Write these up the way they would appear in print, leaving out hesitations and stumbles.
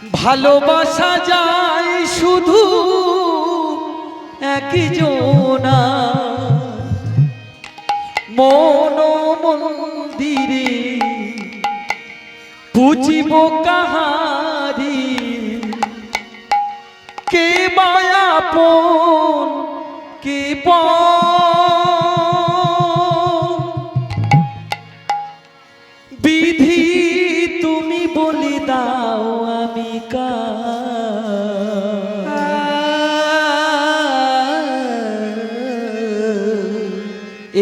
ভালোবাসা যায় শুধু একজনা মন মন্দিরে বুঝিব কাহারি কে মায়াপন কে বিধি তুমি বলে দাও আমি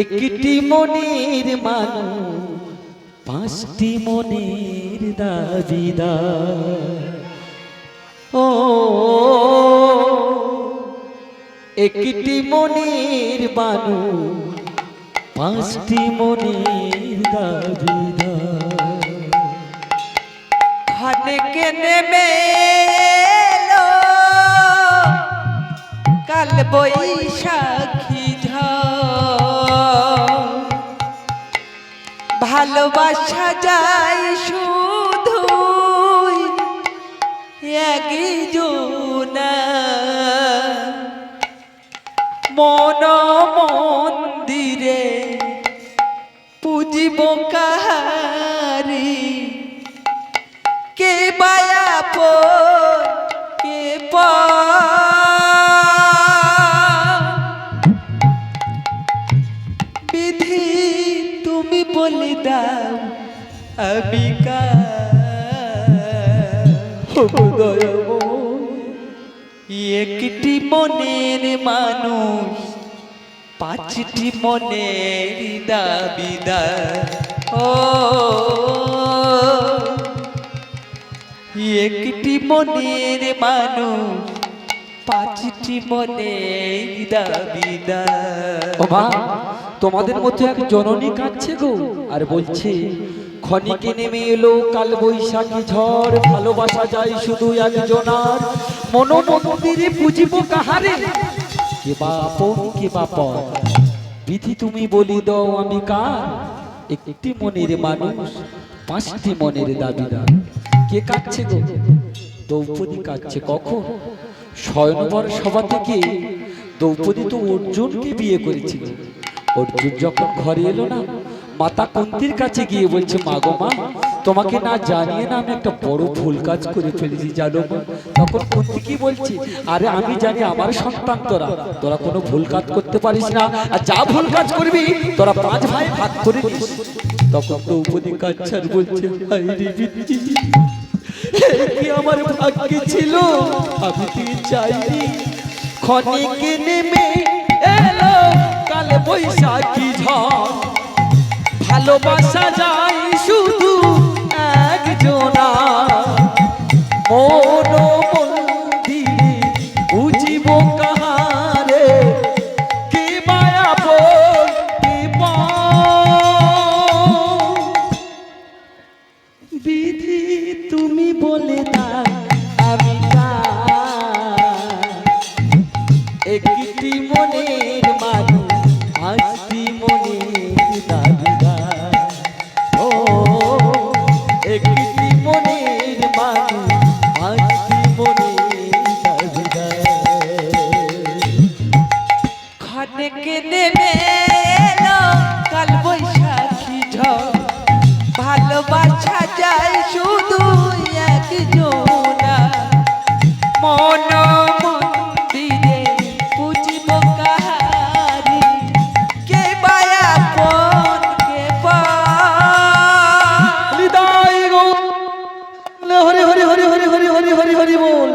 একটি মনের মানুষ পাঁচটি মনের দাবিদার ও একটি মনের মানুষ পাঁচটি মনের দাবিদার খানকে নেমে এলো কাল বৈশাখী ঝড় ভালোবাসা যায় শুধু একজনা মন মন্দিরে পুজিব কাহারি কে বায়াপ কে বিধি তুমি বলে দাও আমি একটি মনের মানুষ পাঁচটি মনের দাবিদার ও একটি মনের মানুষ পাঁচটি মনের দাবিদার ও মা তোমাদের মধ্যে এক জননী কাঁদছে গো আর বলছে ক্ষণিকে নেমে এলো কাল বৈশাখী ঝড় ভালোবাসা যায় শুধু একজনার মন মন্দিরে পুজিব কাহারে কে বাপন কে বাপন বিধি তুমি বলি দাও আমি কার একটি মনের মানুষ পাঁচটি মনের দাবিদার কে কাঁদছে গো দ্রৌপদী কাঁদছে কখন স্বয়ংবর সভা থেকে দ্রৌপদী তো অর্জুনকে বিয়ে করেছিল অর্জুন যখন ঘরে এলো না মাতা কুন্তির কাছে গিয়ে বলছে মা গো মা তোমাকে না জানিয়ে না আমি একটা বড় ভুল কাজ করে ফেলেছি জানো মা তখন কুন্তি কি বলছে আরে আমি জানি আমার সন্তান তোরা তোরা কোনো ভুল কাজ করতে পারিস না আর যা ভুল কাজ করবি তোরা পাঁচ ভাই ভাগ করে নিস তখন দ্রৌপদী কাঁদছে আর বলছে হায় রে বিধি কি আমার ভাগ্যে ছিল আমি কি চাইনি ক্ষণিকে নেমে এলো কাল বৈশাখী ঝড় ভালোবাসা যায় শুধু একজনা মন মন্দিরে বুঝিব কাহারে কে মায়াপন কে বিধি তুমি বলে দাও আমি একটি মনের মানুষ পাঁচটি মনের দাবিদার ও একটি মনের মানুষ পাঁচটি মনের দাবিদার খানকে নেমে এলো কাল বৈশাখী ঝড় ভালোবাসা যায় শুধু একজনা মন মন্দিরে পুজিব কাহারি কে বায়াপন কে হৃদয় গো হরি হরি হরি হরি হরি হরি হরি হরি বল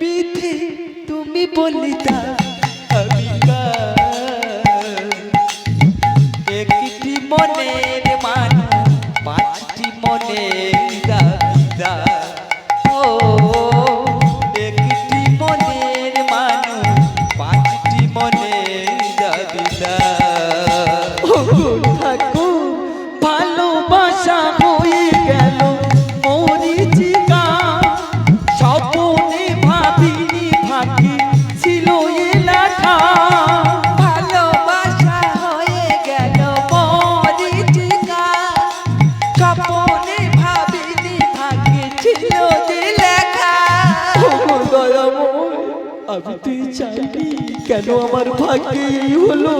বিধি তুমি বলি দাও আমি একটি মনের মানুষ পাঁচটি মনের দাবিদার ও একটি মনের মানুষ পাঁচটি মনের দাবিদার থাকো ভালোবাসা হয়ে গেল মরিচিকা স্বপ্নে ভাবিনি ভাগ্যে ছিল এ আমি তুই চাইনি কেন আমার ভাগ্যে এই হলো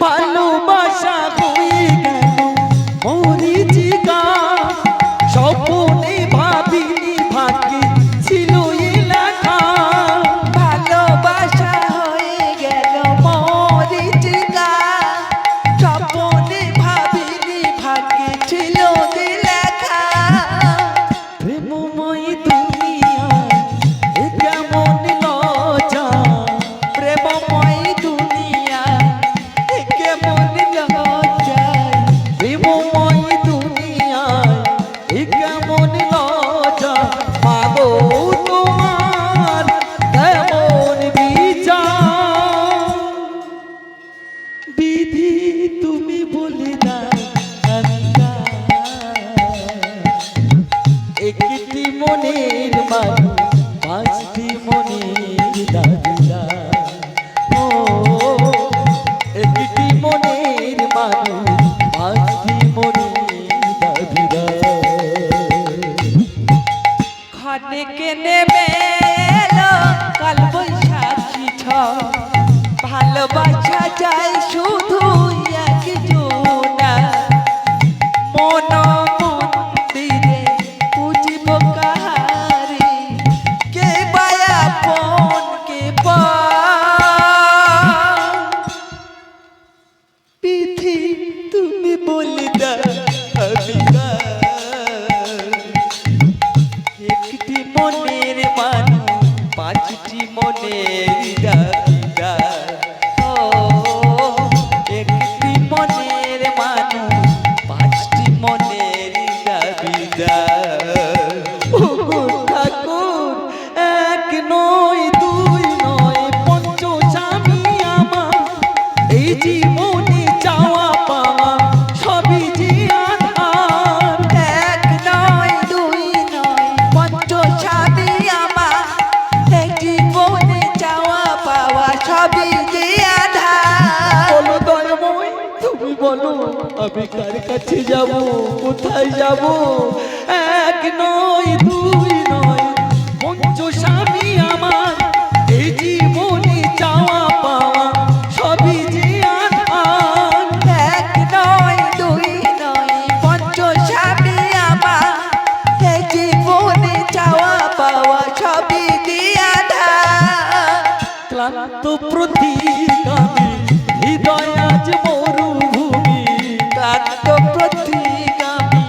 ভালোবাসা হয়ে গেল মরিচিকা স্বপ্নে ভাবিনি ভাগ্যে ছিল এ লেখা ভালোবাসা হয়ে গেল মরিচিকা স্বপ্নে ভাবিনি ভাগ্যে ছিল যে লেখা প্রেমময় দুনিয়া এ কেমন লজ্জা প্রেমময় দুনিয়া এ কেমন লজ্জায় প্রেমময় দুনিয়ায় এ কেমন লজ্জা মাগো তোমার কেমন বিচার বিধি তুমি বলে দাও আমি একটি মনের মানুষ পাঁচটি মনের দাবিদার ও একটি মনের মানুষ পাঁচটি মনের দাবিদার খনেকে নেমে এলো কাল বৈশাখী ঝড় ভালোবাসা যায় শুধু একজনা মন মন্দিরে পুজিব কাহারি কে বায়া পন কে পিথি তুমি বলে দাও আমি একটি মনের মানুষ পাঁচটি মনের দাবিদার ও একটি মনের মানুষ পাঁচটি মনের দাবিদার ওগো ঠাকুর এক নয় দুই নয় পঞ্চ স্বামী আমার এই জীবনে চাওয়া পাওয়া সবই যে আধার এক নয় দুই নয় পঞ্চ স্বামী আমার এই জীবনে চাওয়া পাওয়া সবই যে আধার বলো দয়াময় তুমি বলো আমি কার কাছে যাব কোথায় যাব এক নয় দুই নয় পঞ্চ স্বামী আমার এই জীবনে চাওয়া পাওয়া সবই যে আধার এক নয় দুই নয় পঞ্চ স্বামী আমার এই জীবনে চাওয়া পাওয়া সবই দিয়া ক্লান্ত প্রতিগামী হৃদয় আজ মরুভূমি ক্লান্ত প্রতিগামী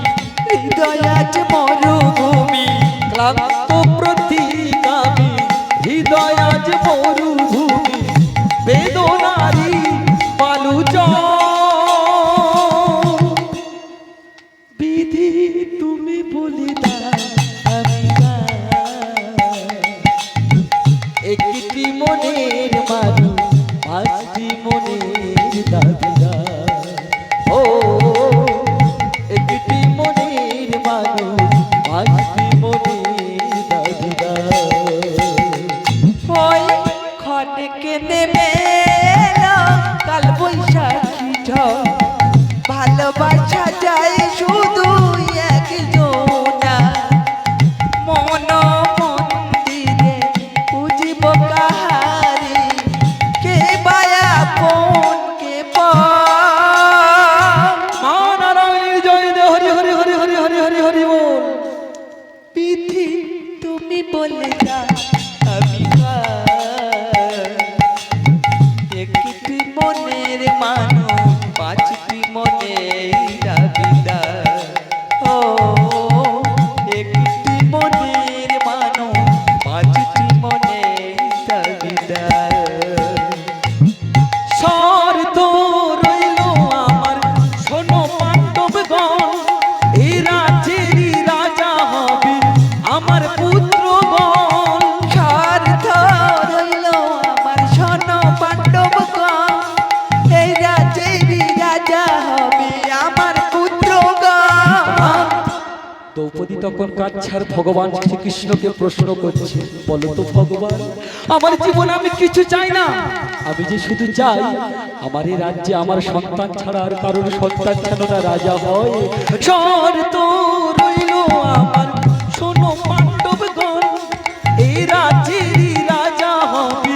হৃদয় আজ মরুভূমি ক্লান্ত প্রতিগামী হৃদয় আজ মরুভূমি বেদনারি বালুচ বিধি তুমি বলে দাও আমি একটি মনের মানুষ পাঁচটি মনের দাবিদার ও একটি মনের মানুষ পাঁচটি মনের দাবিদার ওই খনেকে নেমে এলো কাল বৈশাখী ঝড় ভালোবাসা যায় শুধু একজনা মন মন্দিরে পুজিব কাহারি কে বায়া কোন কে মা নারায়ণের জয় দে হরি হরি হরি হরি হরি হরি হরি বল পিথি তুমি বলে দাও আমি একটি মনের মানুষ পাঁচটি মনের দাবিদার ও একটি মনের মানুষ পাঁচটি মনের দাবিদার শর্ত রইল আমার শোনো পাণ্ডবগণ এই রাজ্যেরই রাজা হবে আমার পুত্রগণ স্বার্থ রইল আমার শোন পাণ্ডবগণ এই রাজ্যেরই রাজা হবে আমার পুত্রগণ দ্রৌপদী তখন কাচ্ছার ভগবান শ্রীকৃষ্ণকে প্রশ্ন করছে বলো তো ভগবান আমার জীবনে আমি কিছু চাই না আমি যে শুধু চাই আমার এই রাজ্যে আমার সন্তান ছাড়া আর কারোর সন্তান যেন না রাজা হয় শর্ত রইল আমার শোনো পাণ্ডবগণ এই রাজ্যেরই রাজা হবে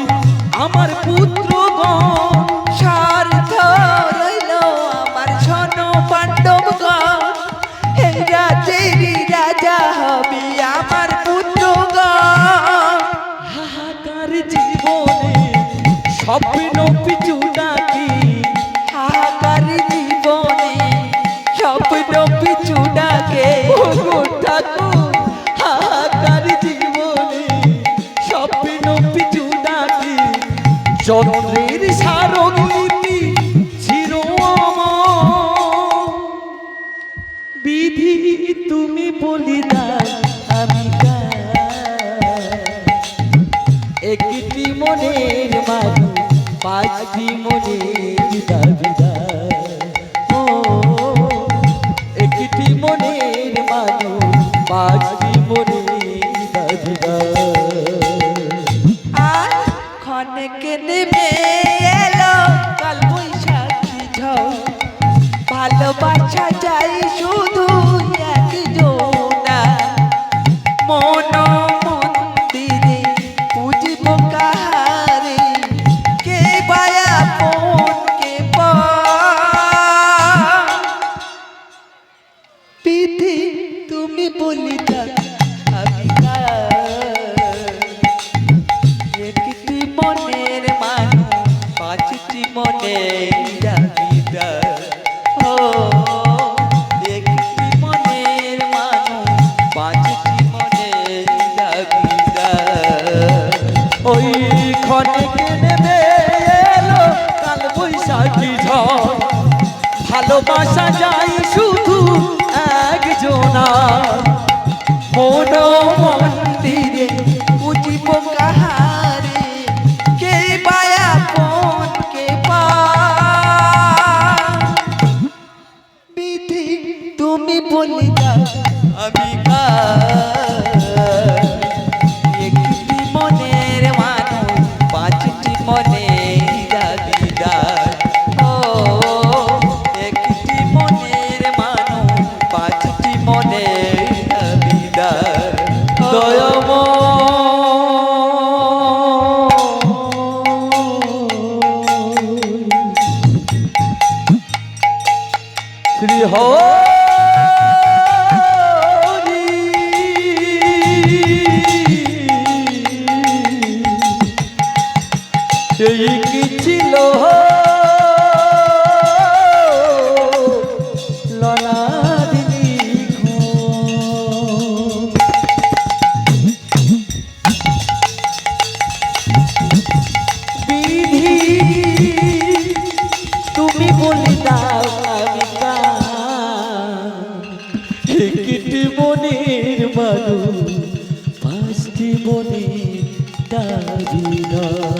স্বপ্ন পিছু ডাকি হাহাকার জীবনে স্বপ্ন পিছু ডাকে ওগো ঠাকুর হাহাকার জীবনে স্বপ্ন পিছু ডাকি যন্ত্রের স্মারক লিপি চির অমর। বিধি তুমি বলিদান আমি একটি মনের মানুষ পাঁচটি মনের দাবিদার। ও একটি মনের মানুষ পাঁচটি মনের দাবিদার। আর ক্ষণকে নেমে এলো কাল বৈশাখী ঝড় ভালোবাসা যাই শুধু একজনা মন মন্দিরে পুজিব কাহারে কে বায়া কোন কে পিঠে তুমি বলিতা আমি একটি মনের মানুষ পাঁচটি মনের দাবিদার। ও একটি মনের মানুষ পাঁচটি মনের দাবিদার। ওই ক্ষণকে নেমে এলো কাল বৈশাখী ঝড় ভালোবাসা যায় শুধু একজনা মন মন্দিরে পুজিব কাহারে কে বায়া কোন কে বিধি তুমি বলিতা আমি একটি মনের মানুষ পাঁচটি মনের দাবিদার। ও একটি মনের মানুষ পাঁচটি মনের দাবিদার। শ্রী হরি এই কি ছিল ললাদিনী বিধি তুমি বলি দাও আমি একটি মনের মানুষ পাঁচটি মনের দাবিদার।